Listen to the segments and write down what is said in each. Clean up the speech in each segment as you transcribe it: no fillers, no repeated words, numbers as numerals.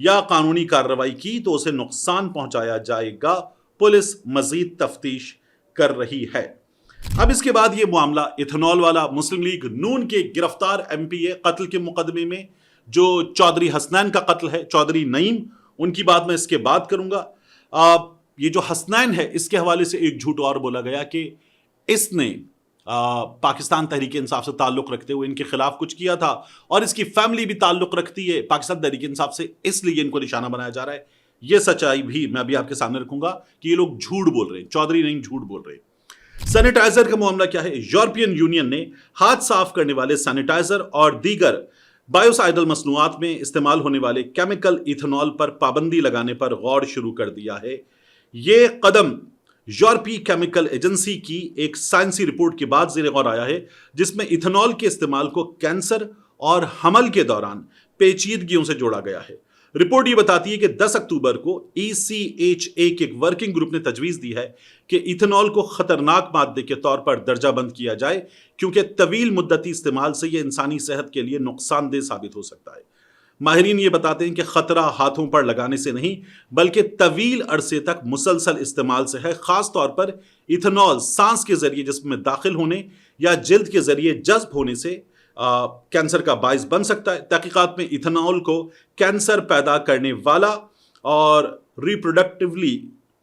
یا قانونی کارروائی کی تو اسے نقصان پہنچایا جائے گا۔ پولیس مزید تفتیش کر رہی ہے۔ اب اس کے بعد یہ معاملہ ایتھنول والا، مسلم لیگ نون کے گرفتار ایم پی اے قتل کے مقدمے میں جو چودھری حسنین کا قتل ہے، چودھری نعیم، ان کی بات میں اس کے بعد کروں گا۔ یہ جو حسنین ہے اس کے حوالے سے ایک جھوٹ اور بولا گیا کہ اس نے پاکستان تحریک انصاف سے تعلق رکھتے ہوئے ان کے خلاف کچھ کیا تھا، اور اس کی فیملی بھی تعلق رکھتی ہے پاکستان تحریک انصاف سے، اس لیے ان کو نشانہ بنایا جا رہا ہے۔ یہ سچائی بھی میں ابھی آپ کے سامنے رکھوں گا کہ یہ لوگ جھوٹ بول رہے ہیں، چودھری نعیم جھوٹ بول رہے ہیں۔ سینیٹائزر کا معاملہ کیا ہے؟ یورپین یونین نے ہاتھ صاف کرنے والے سینیٹائزر اور دیگر بایوسائیڈل مصنوعات میں استعمال ہونے والے کیمیکل ایتھنول پر پابندی لگانے پر غور شروع کر دیا ہے۔ یہ قدم یورپی کیمیکل ایجنسی کی ایک سائنسی رپورٹ کے بعد زیر غور آیا ہے، جس میں ایتھنول کے استعمال کو کینسر اور حمل کے دوران پیچیدگیوں سے جوڑا گیا ہے۔ رپورٹ یہ بتاتی ہے کہ 10 اکتوبر کو ECHA کے ایک ورکنگ گروپ نے تجویز دی ہے کہ ایتھنول کو خطرناک مادے کے طور پر درجہ بند کیا جائے، کیونکہ طویل مدتی استعمال سے یہ انسانی صحت کے لیے نقصان دہ ثابت ہو سکتا ہے۔ ماہرین یہ بتاتے ہیں کہ خطرہ ہاتھوں پر لگانے سے نہیں بلکہ طویل عرصے تک مسلسل استعمال سے ہے، خاص طور پر ایتھنول سانس کے ذریعے جسم میں داخل ہونے یا جلد کے ذریعے جذب ہونے سے کینسر کا باعث بن سکتا ہے۔ تحقیقات میں ایتھنول کو کینسر پیدا کرنے والا اور ریپروڈکٹیولی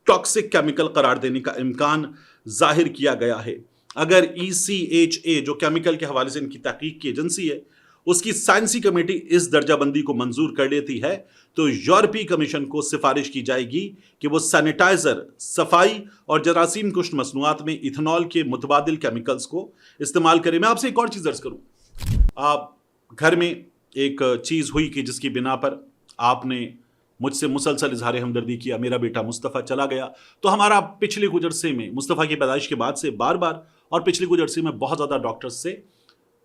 ٹاکسک کیمیکل قرار دینے کا امکان ظاہر کیا گیا ہے۔ اگر ECHA جو کیمیکل کے حوالے سے ان کی تحقیق کی ایجنسی ہے، اس کی سائنسی کمیٹی اس درجہ بندی کو منظور کر لیتی ہے تو یورپی کمیشن کو سفارش کی جائے گی کہ وہ سینیٹائزر، صفائی اور جراثیم کش مصنوعات میں ایتھنول کے متبادل کیمیکلز کو استعمال کرے۔ میں آپ سے ایک اور چیز عرض کروں، آپ گھر میں ایک چیز ہوئی کہ جس کی بنا پر آپ نے مجھ سے مسلسل اظہار ہمدردی کیا، میرا بیٹا مصطفیٰ چلا گیا، تو ہمارا پچھلے کچھ عرصے میں مصطفیٰ کی پیدائش کے بعد سے بار بار اور پچھلے کچھ عرصے میں بہت زیادہ ڈاکٹرز سے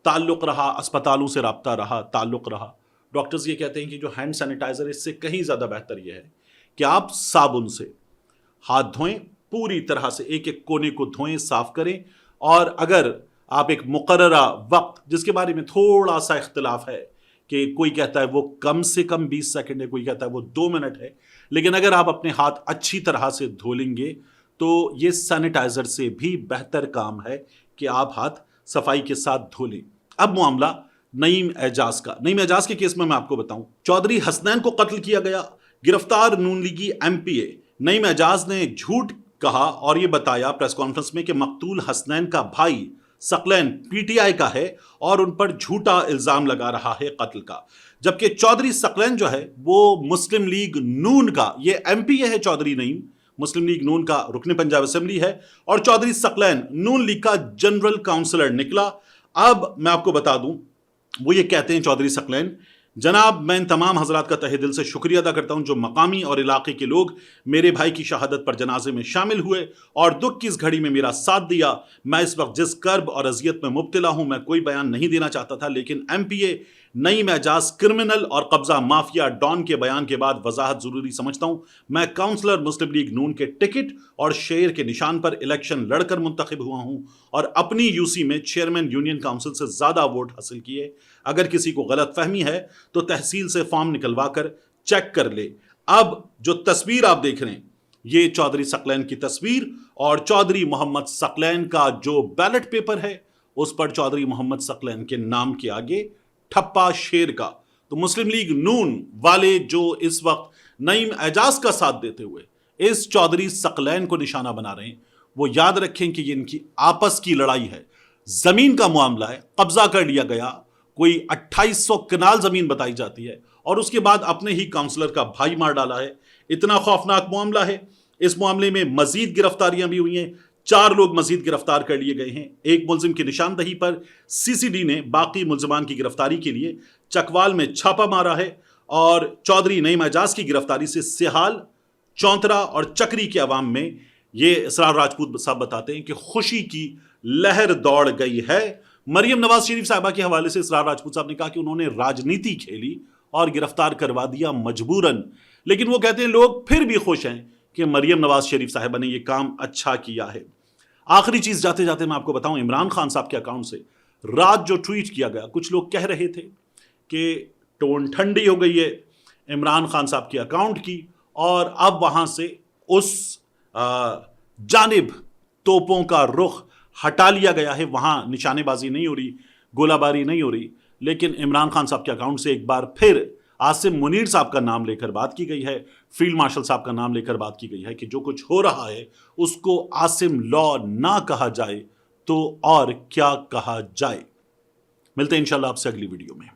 تعلق رہا، اسپتالوں سے رابطہ رہا، تعلق رہا۔ ڈاکٹرز یہ کہتے ہیں کہ جو ہینڈ سینیٹائزر اس سے کہیں زیادہ بہتر یہ ہے کہ آپ صابن سے ہاتھ دھوئیں، پوری طرح سے ایک ایک کونے کو دھوئیں، صاف کریں، اور اگر آپ ایک مقررہ وقت، جس کے بارے میں تھوڑا سا اختلاف ہے کہ کوئی کہتا ہے وہ کم سے کم 20 سیکنڈ ہے، کوئی کہتا ہے وہ 2 منٹ ہے، لیکن اگر آپ اپنے ہاتھ اچھی طرح سے دھو لیں گے تو یہ سینیٹائزر سے بھی بہتر کام ہے کہ آپ ہاتھ صفائی کے ساتھ دھو لیں۔ اب معاملہ نعیم اعجاز کا۔ نعیم اعجاز کے کیس میں آپ کو بتاؤں، چودھری حسنین کو قتل کیا گیا، گرفتار نون لیگی ایم پی اے نعیم اعجاز نے جھوٹ کہا اور یہ بتایا پریس کانفرنس میں کہ مقتول حسنین کا بھائی ثقلین PTI کا ہے اور ان پر جھوٹا الزام لگا رہا ہے قتل کا، جبکہ چودھری ثقلین جو ہے وہ مسلم لیگ نون کا، یہ MPA ہے چودھری نعیم، مسلم لیگ نون کا رکن پنجاب اسمبلی ہے، اور چودھری ثقلین نون لیگ کا جنرل کاؤنسلر نکلا۔ اب میں آپ کو بتا دوں، وہ یہ کہتے ہیں چودھری ثقلین، جناب میں ان تمام حضرات کا تہہ دل سے شکریہ ادا کرتا ہوں جو مقامی اور علاقے کے لوگ میرے بھائی کی شہادت پر جنازے میں شامل ہوئے اور دکھ کی اس گھڑی میں میرا ساتھ دیا۔ میں اس وقت جس کرب اور اذیت میں مبتلا ہوں میں کوئی بیان نہیں دینا چاہتا تھا، لیکن MPA نعیم اعجاز کرمنل اور قبضہ مافیا ڈان کے بیان کے بعد وضاحت ضروری سمجھتا ہوں۔ میں کاؤنسلر مسلم لیگ نون کے ٹکٹ اور شیر کے نشان پر الیکشن لڑ کر منتخب ہوا ہوں اور اپنی UC میں چیئرمین یونین کاؤنسل سے زیادہ ووٹ حاصل کیے۔ اگر کسی کو غلط فہمی ہے تو تحصیل سے فارم نکلوا کر چیک کر لے۔ اب جو تصویر آپ دیکھ رہے ہیں یہ چودھری ثقلین کی تصویر اور چودھری محمد ثقلین کا جو بیلٹ پیپر ہے اس پر چودھری محمد ثقلین کے نام کے آگے ٹھپا شیر کا۔ تو مسلم لیگ نون والے جو اس وقت نعیم اعجاز کا ساتھ دیتے ہوئے اس چودھری ثقلین کو نشانہ بنا رہے ہیں، وہ یاد رکھیں کہ یہ ان کی آپس کی لڑائی ہے، زمین کا معاملہ ہے، قبضہ کر لیا گیا، کوئی 2800 کنال زمین بتائی جاتی ہے اور اس کے بعد اپنے ہی کاؤنسلر کا بھائی مار ڈالا ہے۔ اتنا خوفناک معاملہ ہے۔ اس معاملے میں مزید گرفتاریاں بھی ہوئی ہیں، 4 لوگ مزید گرفتار کر لیے گئے ہیں۔ ایک ملزم کی نشاندہی پر CCD نے باقی ملزمان کی گرفتاری کے لیے چکوال میں چھاپا مارا ہے، اور چودھری نعیم اعجاز کی گرفتاری سے سہال، چونترا اور چکری کے عوام میں، یہ اسرار راجپوت صاحب بتاتے ہیں کہ خوشی کی لہر دوڑ گئی ہے۔ مریم نواز شریف صاحبہ کے حوالے سے اسرار راجپوت صاحب نے کہا کہ انہوں نے راجنیتی کھیلی اور گرفتار کروا دیا مجبوراً، لیکن وہ کہتے ہیں لوگ پھر بھی خوش ہیں کہ مریم نواز شریف صاحبہ نے یہ کام اچھا کیا ہے۔ آخری چیز جاتے جاتے میں آپ کو بتاؤں، عمران خان صاحب کے اکاؤنٹ سے رات جو ٹویٹ کیا گیا، کچھ لوگ کہہ رہے تھے کہ ٹون ٹھنڈی ہو گئی ہے، عمران خان صاحب کے اکاؤنٹ کی، اور اب وہاں سے اس جانب توپوں کا رخ ہٹا لیا گیا ہے، وہاں نشانے بازی نہیں ہو رہی، گولہ باری نہیں ہو رہی، لیکن عمران خان صاحب کے اکاؤنٹ سے ایک بار پھر عاصم منیر صاحب کا نام لے کر بات کی گئی ہے، فیلڈ مارشل صاحب کا نام لے کر بات کی گئی ہے کہ جو کچھ ہو رہا ہے اس کو عاصم لا نہ کہا جائے تو اور کیا کہا جائے۔ ملتے ہیں انشاءاللہ آپ سے اگلی ویڈیو میں۔